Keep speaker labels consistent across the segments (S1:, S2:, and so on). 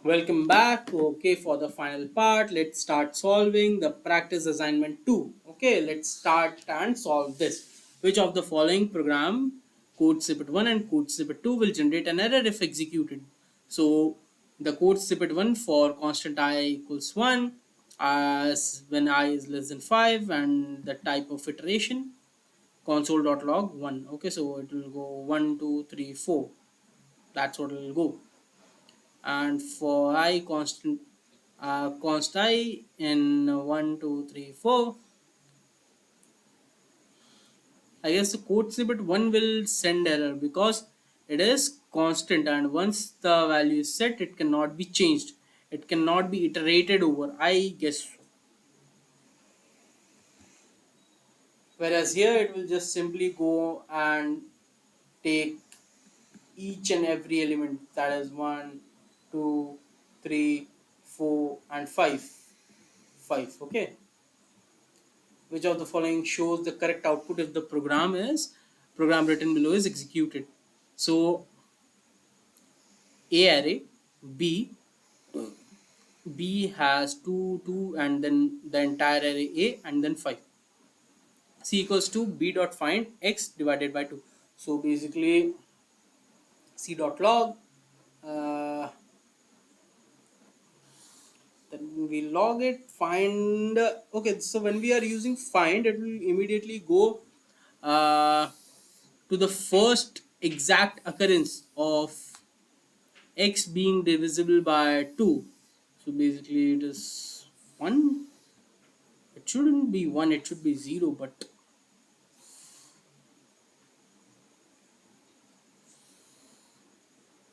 S1: Welcome back. Okay, for the final part, let's start solving the practice assignment 2. Okay, let's start and solve this. Which of the following program, code snippet 1 and code snippet 2, will generate an error if executed? So, the code snippet 1 for constant I equals 1 as when I is less than 5, and the type of iteration console.log 1. Okay, so it will go 1, 2, 3, 4. That's what it will go. And for I constant const I in 1 2 3 4, I guess the code snippet 1 will send error because it is constant, and once the value is set it cannot be changed, it cannot be iterated over, I guess. Whereas here it will just simply go and take each and every element, that is 1 2 3 4 and 5. Okay, which of the following shows the correct output if the program written below is executed? So A array, b b has 2 2 and then the entire array A and then 5. C equals to b dot find x divided by 2. So basically c dot log, then we log it, find. Okay, so when we are using find, it will immediately go uh, to the first exact occurrence of x being divisible by 2. So basically it is 1. It shouldn't be 1, it should be 0, but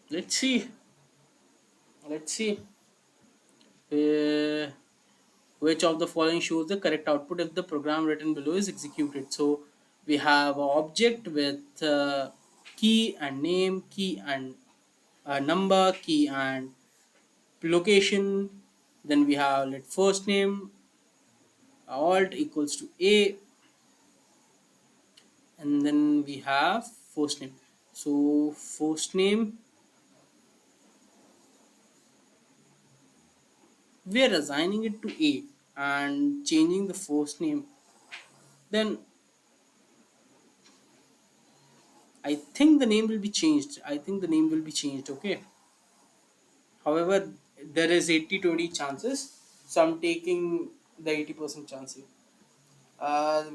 S1: let's see. Let's see. Uh, which of the following shows the correct output if the program written below is executed? So we have an object with key and name, key and number, key and location. Then we have let first name alt equals to a, and then we have first name. So first name, we are assigning it to a and changing the first name. Then I think the name will be changed. Okay, however there is 80-20 chances, so I'm taking the 80% chance here.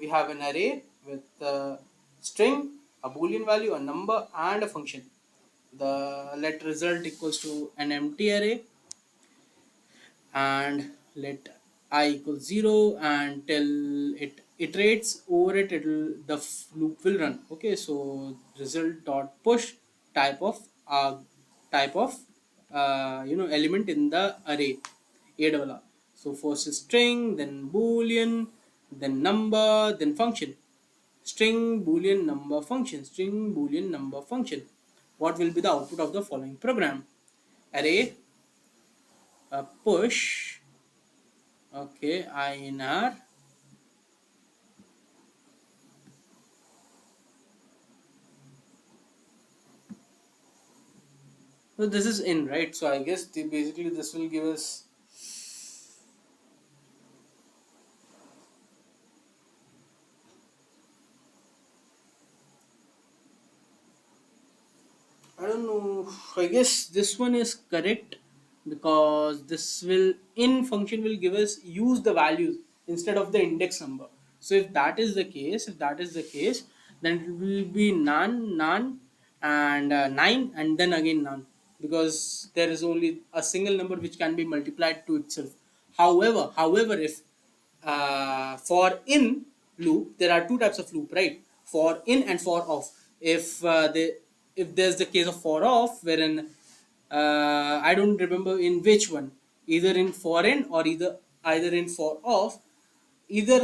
S1: We have an array with a string, a boolean value, a number and a function. The let result equals to an empty array, and let I equals 0, and till it iterates over it, the loop will run. Okay, so result dot push type of uh, type of element in the array a double r. So first is string, then boolean, then number, then function. String boolean number function, string boolean number function. What will be the output of the following program? Array push. Okay, INR. So this is in, right? So I guess basically this will give us. I don't know. I guess this one is correct because this will in function will give us use the values instead of the index number. So if that is the case, then it will be none, and 9, and then again none, because there is only a single number which can be multiplied to itself. However, if for in loop, there are two types of loop, right? For in and for off. If there's the case of for off, wherein I don't remember in which one, either in for in or either in for off, either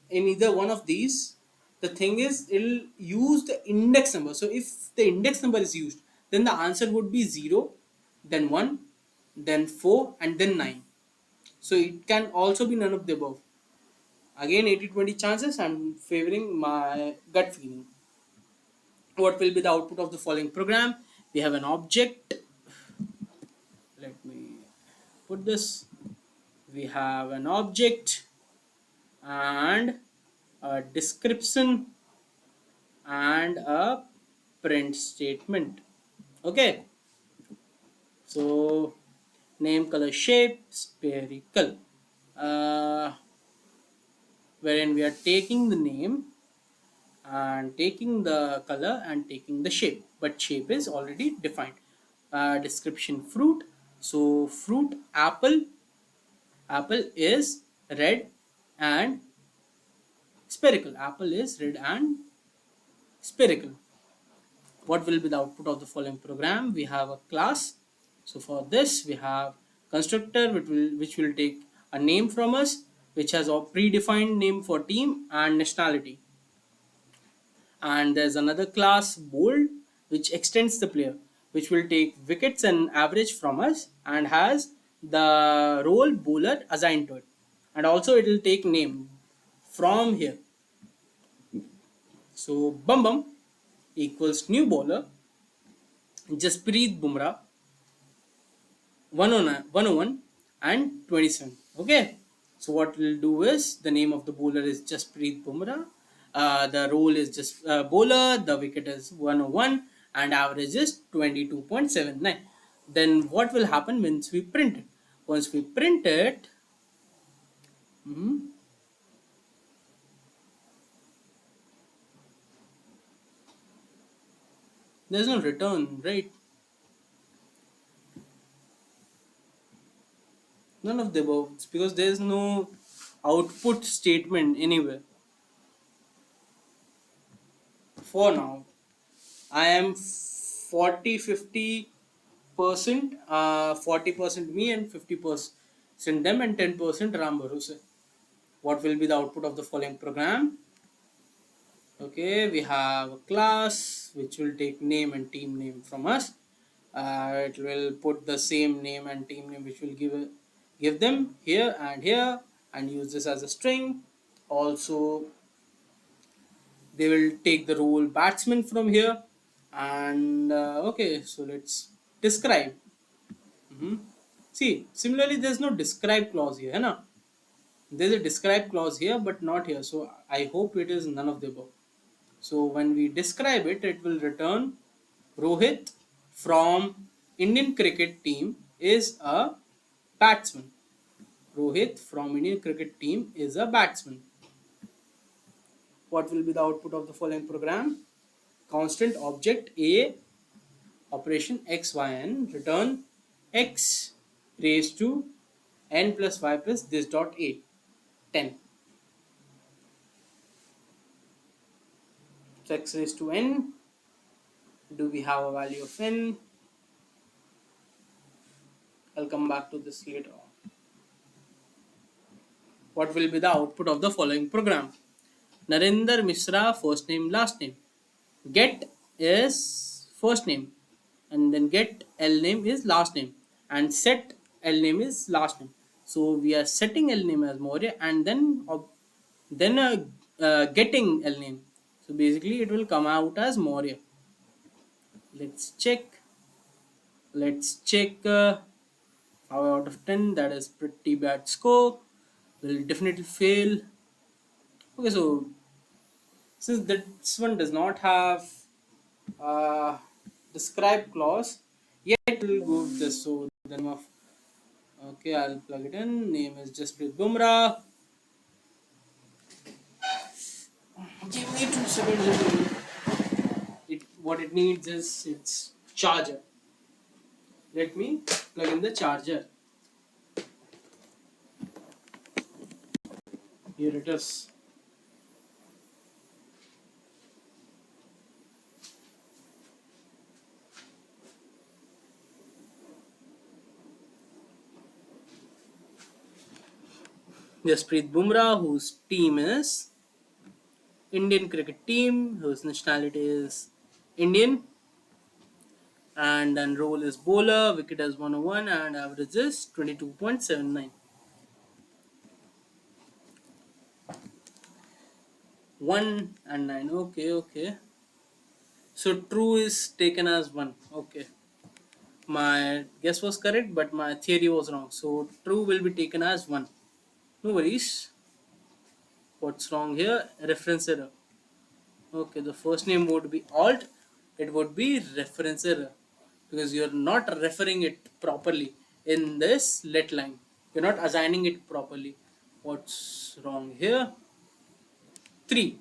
S1: in either one of these, the thing is it'll use the index number. So if the index number is used, then the answer would be 0, then 1, then 4, and then 9. So it can also be none of the above. Again, 80-20 chances, I'm favoring my gut feeling. What will be the output of the following program? We have an object. Let me put this. We have an object and a description and a print statement. Okay, so name, color, shape, spherical, uh, wherein we are taking the name and taking the color and taking the shape, but shape is already defined. Description, fruit. So fruit, apple. Apple is red and spherical. Apple is red and spherical. What will be the output of the following program? We have a class. So for this we have constructor which will take a name from us, which has a predefined name for team and nationality. And there's another class bold which extends the player, which will take wickets and average from us and has the role bowler assigned to it. And also it will take name from here. So Bum Bum equals new bowler Jasprit Bumrah 109, 101 and 27. Okay. So what we'll do is the name of the bowler is Jasprit Bumrah. The role is just bowler. The wicket is 101 and average is 22.79. Then what will happen once we print it? Once we print it, mhm, there's no return, right? None of the above. It's because there's no output statement anywhere. For now, I am 40-50%, 40% me and 50% them and 10% Ram Bharose. What will be the output of the following program? Okay, we have a class which will take name and team name from us. It will put the same name and team name which will give them here and use this as a string. Also, they will take the role batsman from here. And okay, so let's describe. Mhm. See, similarly, there's no describe clause here, है ना? There's a describe clause here, but not here. So I hope it is none of the above. So when we describe it, it will return Rohit from Indian cricket team is a batsman. Rohit from Indian cricket team is a batsman. What will be the output of the following program? Constant object A operation x y n return x raised to n plus y plus this dot a 10. So x raised to n, do we have a value of n? I'll come back to this later on. What will be the output of the following program? Narendra Mishra, first name, last name. Get is first name, and then get L name is last name, and set L name is last name. So we are setting L name as Maurya, and then getting L name. So basically, it will come out as Maurya. Let's check. Let's check. 5 out of 10. That is pretty bad score. Will definitely fail. Okay, so since this one does not have uh, describe clause, yet it will go with this. So the name of, okay, I'll plug it in. Name is Jasprit Bumrah. Give me 2 seconds. What it needs is its charger. Let me plug in the charger. Here it is. Jasprit Bumrah, whose team is Indian cricket team, whose nationality is Indian, and then role is bowler, wicket is 101, and average is 22.79. 1 and 9. Okay, okay. So true is taken as 1. Okay. my guess was correct, but my theory was wrong. So true will be taken as 1. No worries. What's wrong here? Reference error. Okay, the first name would be alt. It would be reference error because you're not referring it properly in this let line. You're not assigning it properly. What's wrong here? 3.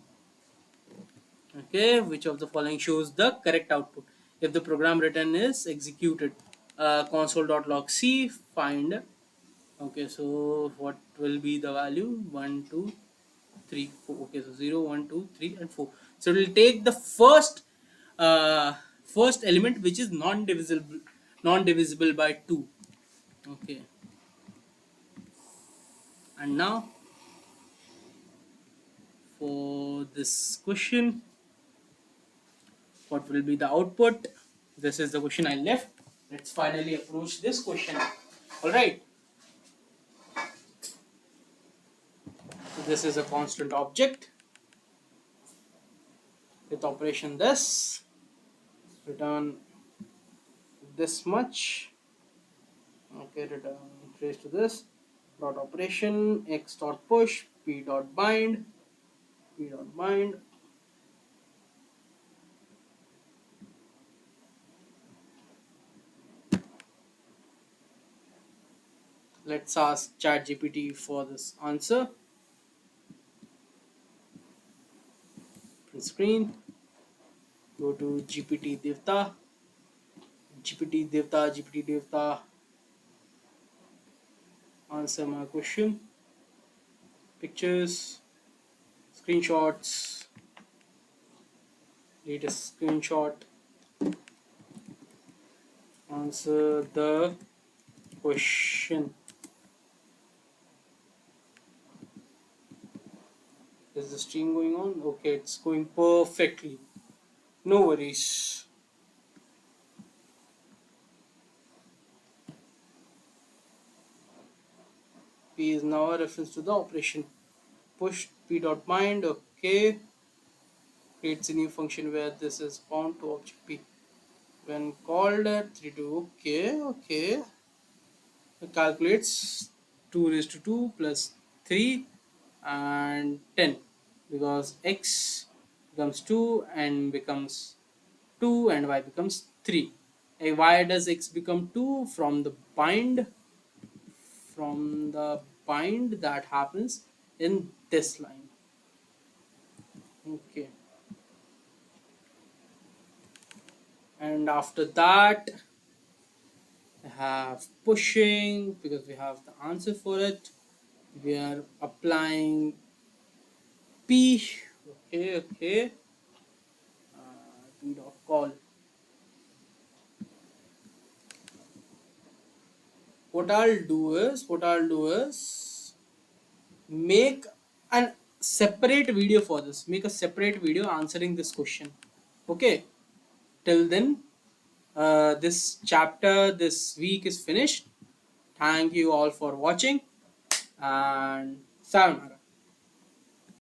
S1: Okay, which of the following shows the correct output? If the program written is executed, console.log C find. Okay, so what will be the value? 1, 2, 3, 4. Okay, so 0, 1, 2, 3, and 4. So it will take the uh, first element which is non-divisible by 2. Okay, and now for this question, what will be the output? This is the question I left. Let's finally approach this question. All right. So this is a constant object with operation this. Return this much. Okay, return trace to this dot operation x dot push p dot bind. Let's ask ChatGPT for this answer. Print screen. Go to GPT Devta. GPT Devta. Answer my question. Pictures, screenshots, latest screenshot. Answer the question. Is the stream going on? Okay, it's going perfectly. No worries. P is now a reference to the operation. Push p.bind. Okay. Creates a new function where this is bound to object P. When called at 3 to okay. It calculates 2 raised to 2 plus 3 and 10 because x becomes 2 and becomes 2 and y becomes 3. And why does x become 2? From the bind that happens in this line. Okay, and after that we have pushing because we have the answer for it. We are applying p. Okay. P dot call. What I'll do is make a separate video for this. Make a separate video answering this question. Okay. Till then, this chapter this week is finished. Thank you all for watching and sayonara.